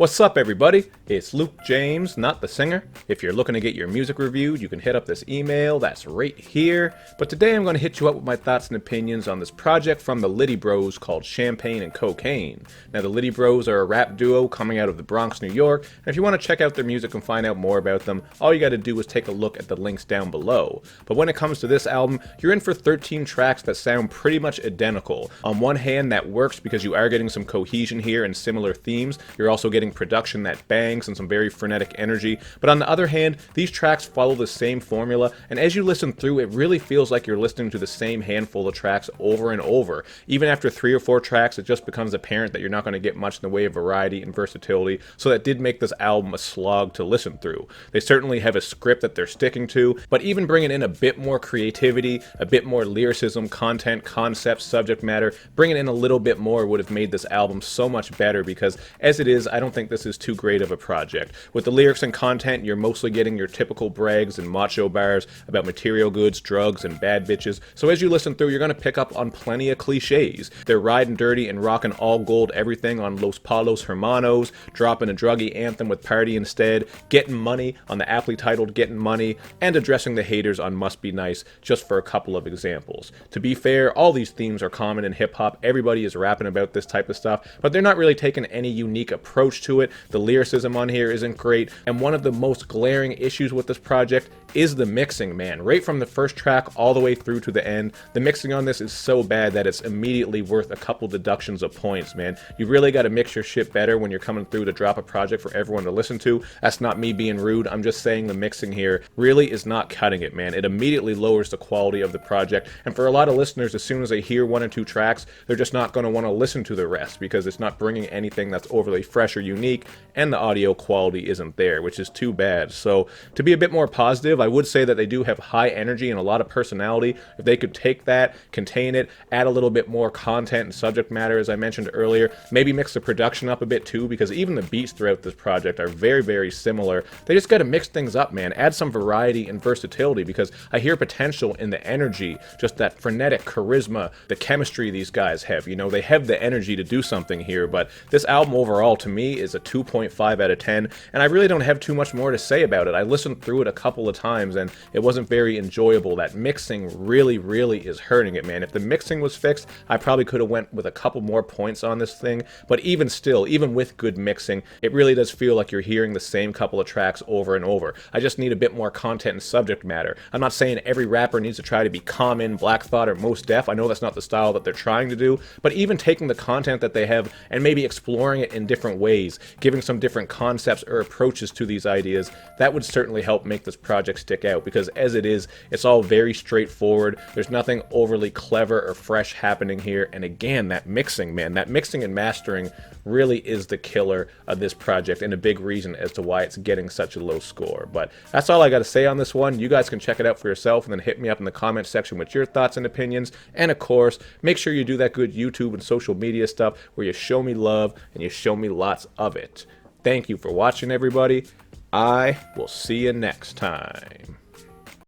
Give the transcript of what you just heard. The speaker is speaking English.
What's up, everybody? It's Luke James, not the singer. If you're looking to get your music reviewed, you can hit up this email that's right here. But today I'm going to hit you up with my thoughts and opinions on this project from the Littyyy Bros called Champagne and Cocaine. Now, the Littyyy Bros are a rap duo coming out of the Bronx, New York, and if you want to check out their music and find out more about them, all you got to do is take a look at the links down below. But when it comes to this album, you're in for 13 tracks that sound pretty much identical. On one hand, that works because you are getting some cohesion here and similar themes. You're also getting production that bangs and some very frenetic energy, but on the other hand, these tracks follow the same formula, and as you listen through, it really feels like you're listening to the same handful of tracks over and over. Even after 3 or 4 tracks, it just becomes apparent that you're not going to get much in the way of variety and versatility, so that did make this album a slog to listen through. They certainly have a script that they're sticking to, but even bringing in a bit more creativity, a bit more lyricism, content, concept, subject matter, bringing in a little bit more would have made this album so much better, because as it is, I don't think this is too great of a project. With the lyrics and content, you're mostly getting your typical brags and macho bars about material goods, drugs, and bad bitches, so as you listen through, you're going to pick up on plenty of cliches. They're riding dirty and rocking all gold everything on Los Palos Hermanos, dropping a druggy anthem with Party Instead, getting money on the aptly titled Getting Money, and addressing the haters on Must Be Nice, just for a couple of examples. To be fair, all these themes are common in hip-hop, everybody is rapping about this type of stuff, but they're not really taking any unique approach to it. The lyricism on here isn't great, and one of the most glaring issues with this project is the mixing, man. Right from the first track all the way through to the end, the mixing on this is so bad that it's immediately worth a couple deductions of points, man. You really got to mix your shit better when you're coming through to drop a project for everyone to listen to. That's not me being rude, I'm just saying the mixing here really is not cutting it, man. It immediately lowers the quality of the project, and for a lot of listeners, as soon as they hear 1 or 2 tracks, they're just not going to want to listen to the rest because it's not bringing anything that's overly fresh or unique, and the audio quality isn't there, which is too bad. So to be a bit more positive, I would say that they do have high energy and a lot of personality. If they could take that, contain it, add a little bit more content and subject matter, as I mentioned earlier, maybe mix the production up a bit too, because even the beats throughout this project are very, very similar. They just got to mix things up, man. Add some variety and versatility, because I hear potential in the energy, just that frenetic charisma, the chemistry these guys have. You know, they have the energy to do something here, but this album overall to me is a 2.5 out of 10, and I really don't have too much more to say about it. I listened through it a couple of times and it wasn't very enjoyable. That mixing really, really is hurting it, man. If the mixing was fixed, I probably could have went with a couple more points on this thing, but even still, even with good mixing, it really does feel like you're hearing the same couple of tracks over and over. I just need a bit more content and subject matter. I'm not saying every rapper needs to try to be Common, Black Thought, or Mos Def. I know that's not the style that they're trying to do, but even taking the content that they have and maybe exploring it in different ways, giving some different concepts or approaches to these ideas, that would certainly help make this project stick out, because as it is, it's all very straightforward. There's nothing overly clever or fresh happening here, and again, that mixing, man, that mixing and mastering really is the killer of this project and a big reason as to why it's getting such a low score. But that's all I got to say on this one. You guys can check it out for yourself and then hit me up in the comment section with your thoughts and opinions, and of course, make sure you do that good YouTube and social media stuff where you show me love and you show me lots of it. Thank you for watching, everybody. I will see you next time.